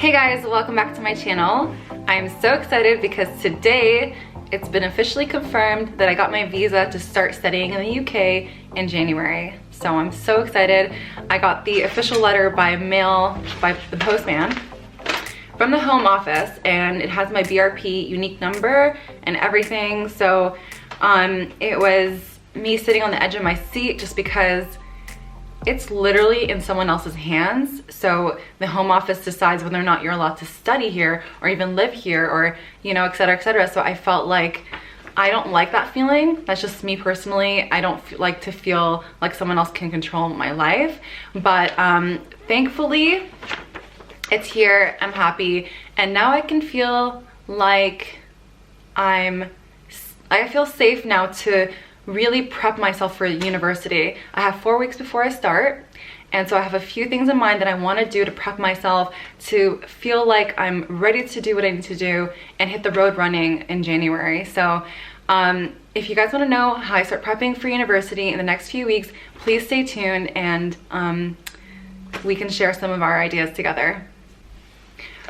Hey guys, welcome back to my channel. I'm so excited because today it's been officially confirmed that I got my visa to start studying in the UK in January. So I'm so excited. I got the official letter by mail by the postman from the Home Office, and it has my BRP unique number and everything. So it was me sitting on the edge of my seat just because it's literally in someone else's hands. So the Home Office decides whether or not you're allowed to study here or even live here, or, you know, etc, etc. So I felt like I don't like that feeling. That's just me personally. I don't like to feel like someone else can control my life. But thankfully it's here. I'm happy, and now I can feel like I feel safe now to really prep myself for university. I have 4 weeks before I start, and so I have a few things in mind that I want to do to prep myself to feel like I'm ready to do what I need to do and hit the road running in January. So if you guys want to know how I start prepping for university in the next few weeks, please stay tuned, and we can share some of our ideas together.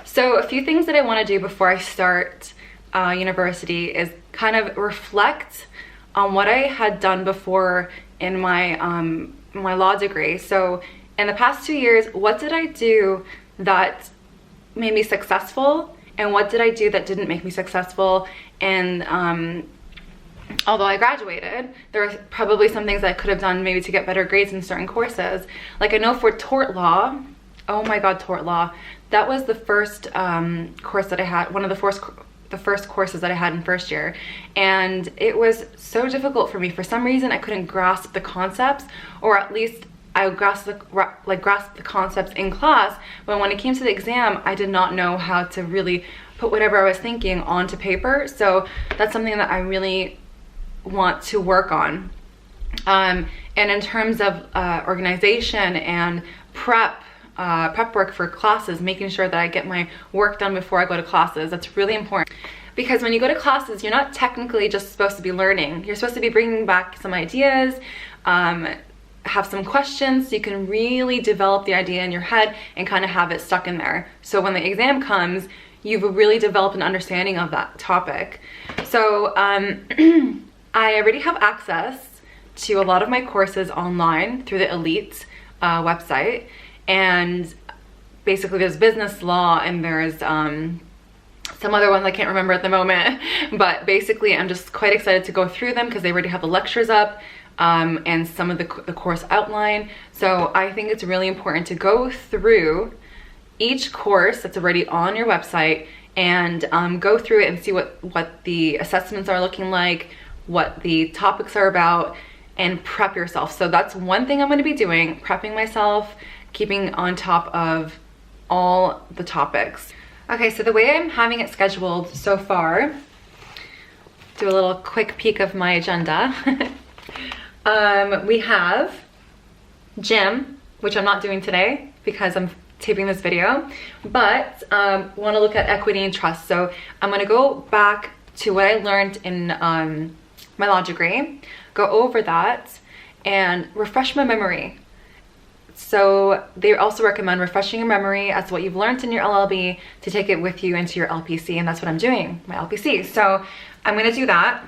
So a few things that I want to do before I start university is kind of reflect on what I had done before in my my law degree. So in the past 2 years, what did I do that made me successful, and what did I do that didn't make me successful? And although I graduated, there were probably some things I could have done maybe to get better grades in certain courses. Like I know for tort law, oh my god, tort law, that was the first course that I had, one of the first courses that I had in first year, and it was so difficult for me. For some reason I couldn't grasp the concepts, or at least I grasped the concepts in class, but when it came to the exam I did not know how to really put whatever I was thinking onto paper. So that's something that I really want to work on. And in terms of organization and prep work for classes, making sure that I get my work done before I go to classes, that's really important. Because when you go to classes, you're not technically just supposed to be learning. You're supposed to be bringing back some ideas, have some questions, so you can really develop the idea in your head and kind of have it stuck in there. So when the exam comes, you've really developed an understanding of that topic. So I already have access to a lot of my courses online through the Elite website. And basically there's business law, and there's some other ones I can't remember at the moment, but basically I'm just quite excited to go through them because they already have the lectures up and some of the course outline. So I think it's really important to go through each course that's already on your website and go through it and see what the assessments are looking like, what the topics are about, and prep yourself. So that's one thing I'm going to be doing, prepping myself, keeping on top of all the topics. Okay, so the way I'm having it scheduled so far, do a little quick peek of my agenda. We have gym, which I'm not doing today because I'm taping this video, but want to look at equity and trust. So I'm going to go back to what I learned in my law degree, go over that and refresh my memory. So they also recommend refreshing your memory as to what you've learned in your LLB to take it with you into your LPC, and that's what I'm doing, my LPC. So I'm going to do that,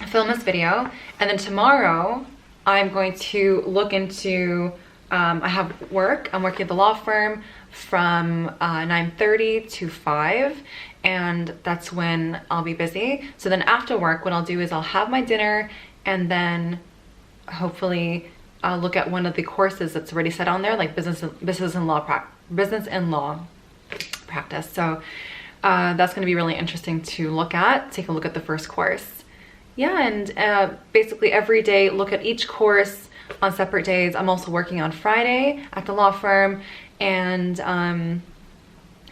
film this video, and then tomorrow I'm going to look into, I have work, I'm working at the law firm from 9:30 to 5, and that's when I'll be busy. So then after work, what I'll do is I'll have my dinner, and then hopefully I'll look at one of the courses that's already set on there, like business and law practice. So that's going to be really interesting to look at. Take a look at the first course. Yeah, and basically every day look at each course on separate days. I'm also working on Friday at the law firm, and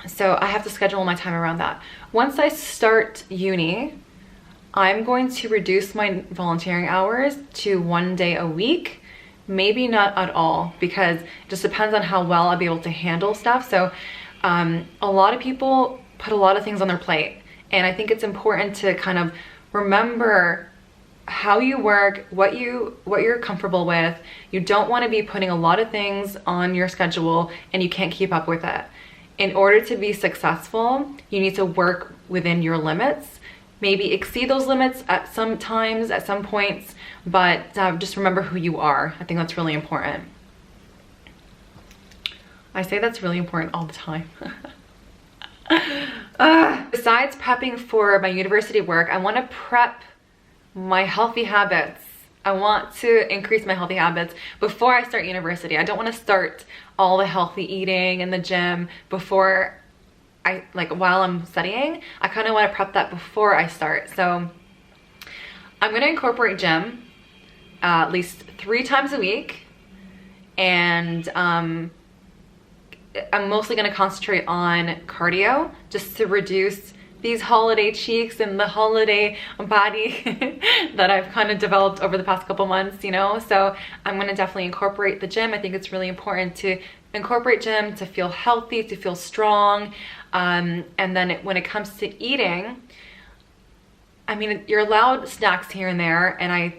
so I have to schedule my time around that. Once I start uni, I'm going to reduce my volunteering hours to 1 day a week. Maybe not at all, because it just depends on how well I'll be able to handle stuff. So a lot of people put a lot of things on their plate, and I think it's important to kind of remember how you work, what you're comfortable with. You don't want to be putting a lot of things on your schedule and you can't keep up with it. in order to be successful, you need to work within your limits, maybe exceed those limits at some times, at some points, but just remember who you are. I think that's really important. I say that's really important all the time. Besides prepping for my university work, I want to prep my healthy habits. I want to increase my healthy habits before I start university. I don't want to start all the healthy eating in the gym before while I'm studying. I kind of want to prep that before I start. So I'm going to incorporate gym at least 3 times a week, and I'm mostly going to concentrate on cardio just to reduce these holiday cheeks and the holiday body that I've kind of developed over the past couple months, you know. So I'm going to definitely incorporate the gym. I think it's really important to incorporate gym to feel healthy, to feel strong. And then when it comes to eating, I mean, you're allowed snacks here and there, and I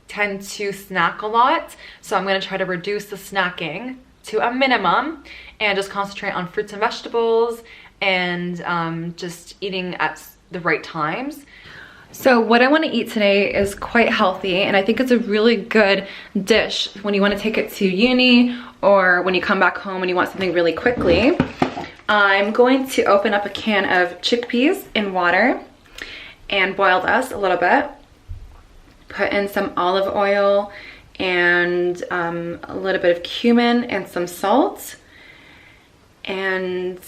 tend to snack a lot. So I'm going to try to reduce the snacking to a minimum and just concentrate on fruits and vegetables and just eating at the right times. So what I want to eat today is quite healthy, and I think it's a really good dish when you want to take it to uni or when you come back home and you want something really quickly. I'm going to open up a can of chickpeas in water and boil those a little bit. Put in some olive oil and a little bit of cumin and some salt, and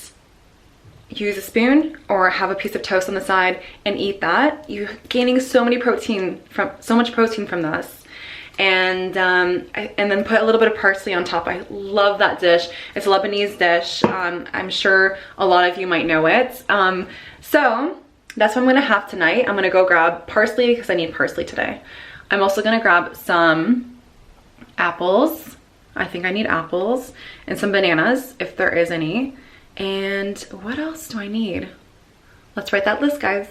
use a spoon or have a piece of toast on the side and eat that. You're gaining so much protein from this. And then put a little bit of parsley on top. I love that dish. It's a Lebanese dish. I'm sure a lot of you might know it. So that's what I'm gonna have tonight. I'm gonna go grab parsley because I need parsley today. I'm also gonna grab some apples. I think I need apples and some bananas if there is any. And what else do I need? Let's write that list, guys.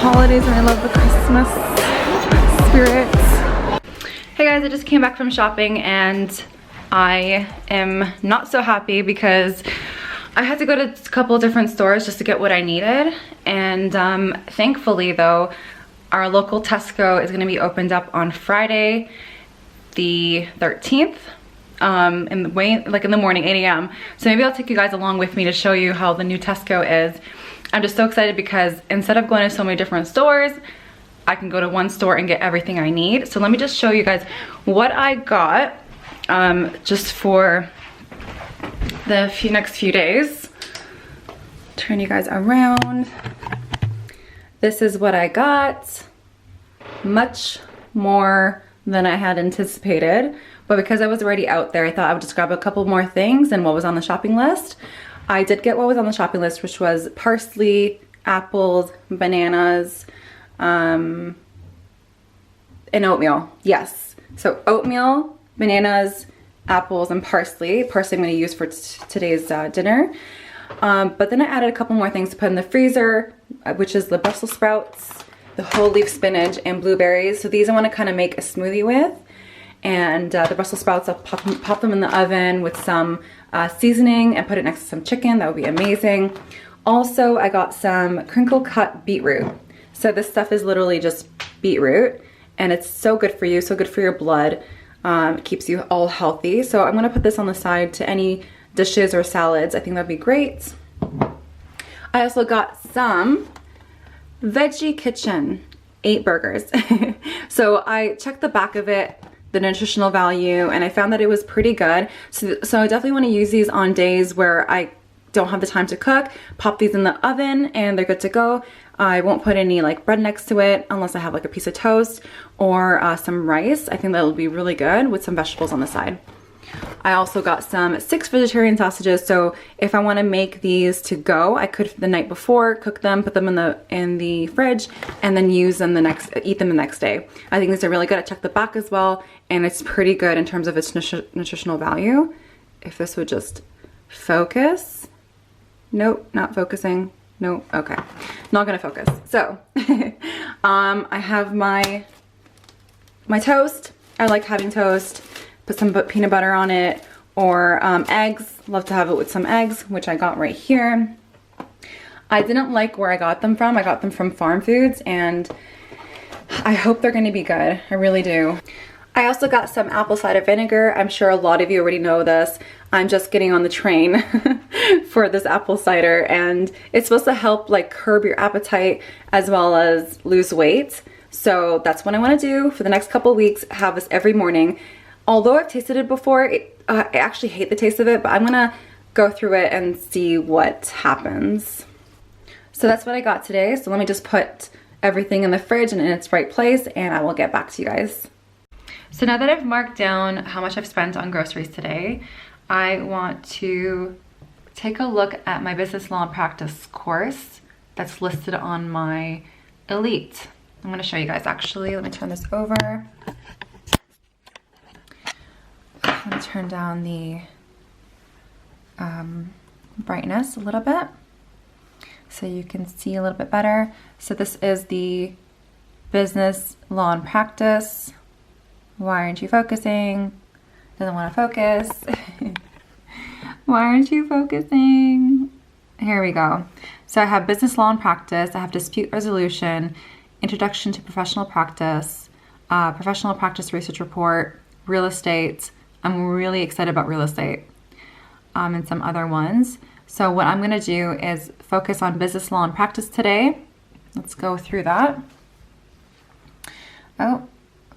Holidays, and I love the Christmas spirit. Hey guys, I just came back from shopping and I am not so happy because I had to go to a couple of different stores just to get what I needed. And thankfully though, our local Tesco is going to be opened up on Friday the 13th in the morning, 8 a.m. So maybe I'll take you guys along with me to show you how the new Tesco is. I'm just so excited because instead of going to so many different stores, I can go to one store and get everything I need. So let me just show you guys what I got just for the next few days. Turn you guys around. This is what I got. Much more than I had anticipated. But because I was already out there, I thought I would just grab a couple more things and what was on the shopping list. I did get what was on the shopping list, which was parsley, apples, bananas, and oatmeal. Yes. So oatmeal, bananas, apples, and parsley. Parsley I'm going to use for today's dinner. But then I added a couple more things to put in the freezer, which is the Brussels sprouts, the whole leaf spinach, and blueberries. So these I want to kind of make a smoothie with. And the Brussels sprouts, I'll pop them in the oven with some seasoning and put it next to some chicken. That would be amazing. Also, I got some crinkle cut beetroot. So this stuff is literally just beetroot, and it's so good for you, so good for your blood. It keeps you all healthy. So I'm gonna put this on the side to any dishes or salads. I think that'd be great. I also got some Veggie Kitchen 8 burgers. So I checked the back of it, the nutritional value, and I found that it was pretty good. So I definitely want to use these on days where I don't have the time to cook, pop these in the oven and they're good to go. I won't put any like bread next to it unless I have like a piece of toast or some rice. I think that will be really good with some vegetables on the side. I also got some 6 vegetarian sausages, so if I want to make these to go, I could the night before cook them, put them in the fridge, and then use them eat them the next day. I think these are really good. I checked the back as well, and it's pretty good in terms of its nutritional value. If this would just focus. Nope, not focusing. Nope, okay. Not gonna focus. So, I have my toast. I like having toast. Put some peanut butter on it, or eggs. Love to have it with some eggs, which I got right here. I didn't like where I got them from. I got them from Farm Foods, and I hope they're gonna be good. I really do. I also got some apple cider vinegar. I'm sure a lot of you already know this. I'm just getting on the train for this apple cider, and it's supposed to help like curb your appetite as well as lose weight. So that's what I wanna do for the next couple weeks, have this every morning. Although I've tasted it before, I actually hate the taste of it, but I'm gonna go through it and see what happens. So that's what I got today. So let me just put everything in the fridge and in its right place, and I will get back to you guys. So now that I've marked down how much I've spent on groceries today, I want to take a look at my business law and practice course that's listed on my Elite. I'm gonna show you guys actually. Let me turn this over. I'm gonna turn down the brightness a little bit so you can see a little bit better. So this is the business law and practice. Why aren't you focusing? Doesn't want to focus. Why aren't you focusing? Here we go. So I have business law and practice. I have dispute resolution, introduction to professional practice research report, real estate. I'm really excited about real estate, and some other ones. So what I'm gonna do is focus on business law and practice today. Let's go through that. Oh,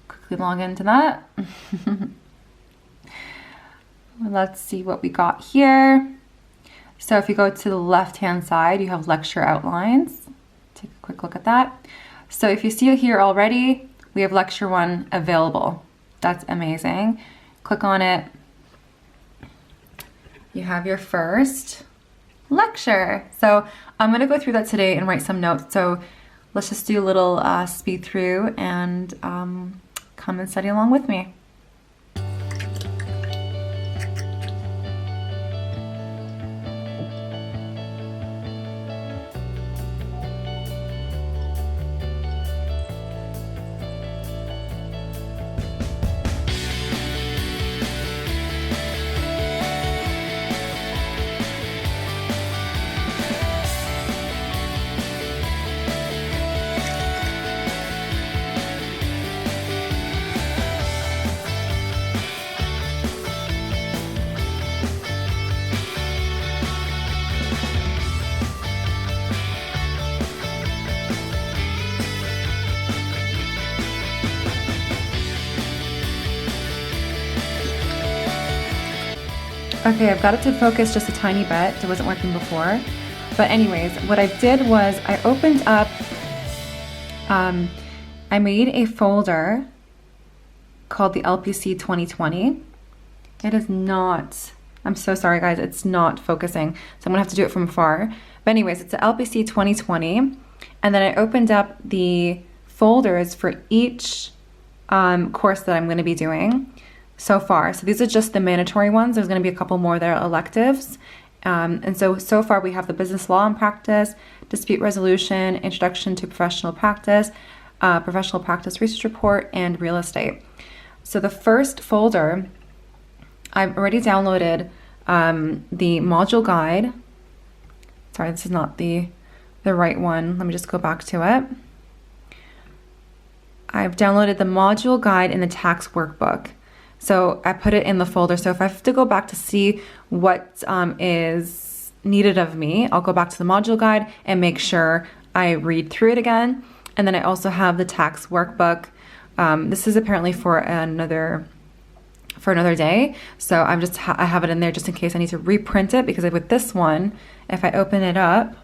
quickly log into that. Let's see what we got here. So if you go to the left-hand side, you have lecture outlines. Take a quick look at that. So if you see here already, we have lecture 1 available. That's amazing. Click on it. You have your first lecture. So I'm gonna go through that today and write some notes. So let's just do a little speed through and come and study along with me. Okay, I've got it to focus just a tiny bit. It wasn't working before. But anyways, what I did was I opened up, I made a folder called the LPC 2020. It is not, I'm so sorry guys, it's not focusing. So I'm gonna have to do it from afar. But anyways, it's the LPC 2020. And then I opened up the folders for each course that I'm gonna be doing so far. So these are just the mandatory ones. There's going to be a couple more that are electives. And so far we have the business law and practice, dispute resolution, introduction to professional practice research report, and real estate. So the first folder, I've already downloaded the module guide. Sorry, this is not the right one. Let me just go back to it. I've downloaded the module guide in the tax workbook. So I put it in the folder. So if I have to go back to see what is needed of me, I'll go back to the module guide and make sure I read through it again. And then I also have the tax workbook. This is apparently for another for another day. So I have it in there just in case I need to reprint it, because with this one, if I open it up,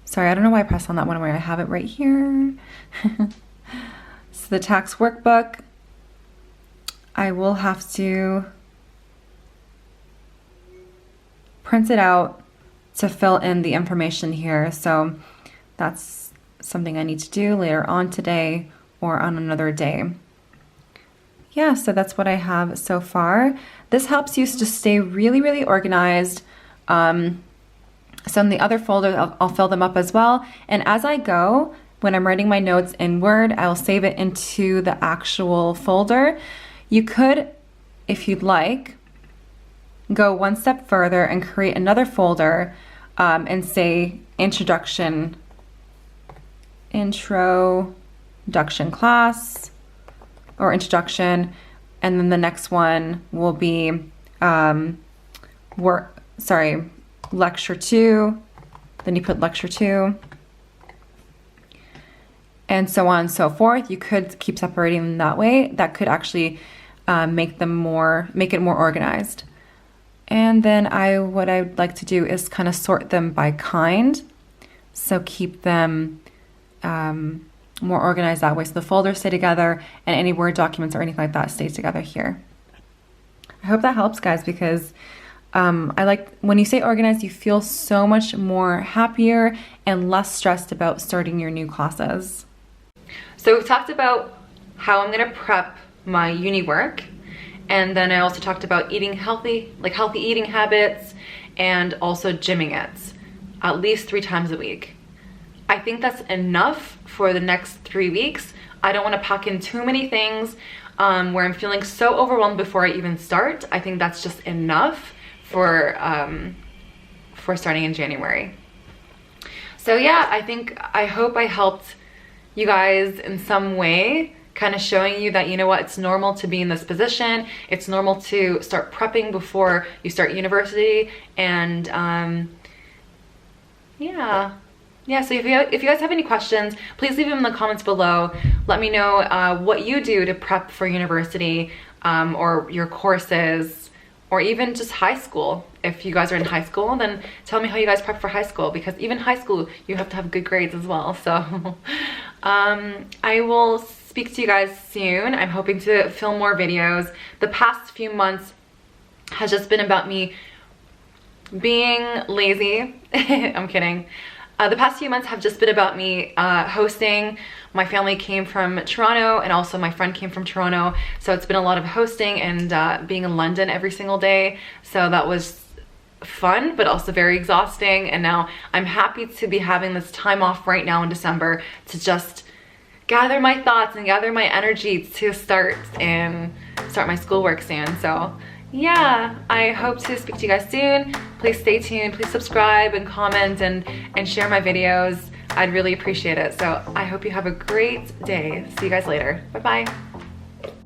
sorry, I don't know why I pressed on that one where I have it right here. So the tax workbook, I will have to print it out to fill in the information here. So that's something I need to do later on today or on another day. Yeah, so that's what I have so far. This helps you to stay really, really organized. Some of the other folders, I'll fill them up as well. And as I go, when I'm writing my notes in Word, I'll save it into the actual folder. You could, if you'd like, go one step further and create another folder and say introduction class, or introduction, and then the next one will be lecture 2, then you put lecture 2, and so on and so forth. You could keep separating them that way. That could actually make it more organized. And then what I would like to do is kind of sort them by kind, so keep them more organized that way, so the folders stay together and any Word documents or anything like that stays together here. I hope that helps, guys, because I like when you say organized, you feel so much more happier and less stressed about starting your new classes. So we've talked about how I'm gonna prep my uni work, and then I also talked about eating healthy, like healthy eating habits, and also gymming it at least 3 times a week. I think that's enough for the next 3 weeks. I don't want to pack in too many things where I'm feeling so overwhelmed before I even start. I think that's just enough for starting in January. So yeah, I hope I helped you guys in some way, kind of showing you that, you know what, it's normal to be in this position. It's normal to start prepping before you start university. And yeah, so if you guys have any questions, please leave them in the comments below. Let me know what you do to prep for university, or your courses, or even just high school. If you guys are in high school, then tell me how you guys prep for high school, because even high school, you have to have good grades as well. So I will speak to you guys soon. I'm hoping to film more videos. The past few months has just been about me being lazy. I'm kidding. The past few months have just been about me hosting. My family came from Toronto, and also my friend came from Toronto. So it's been a lot of hosting and being in London every single day. So that was fun, but also very exhausting. And now I'm happy to be having this time off right now in December to just gather my thoughts and gather my energy to start my schoolwork soon. So yeah, I hope to speak to you guys soon. Please stay tuned. Please subscribe and comment and share my videos. I'd really appreciate it. So I hope you have a great day. See you guys later. Bye-bye.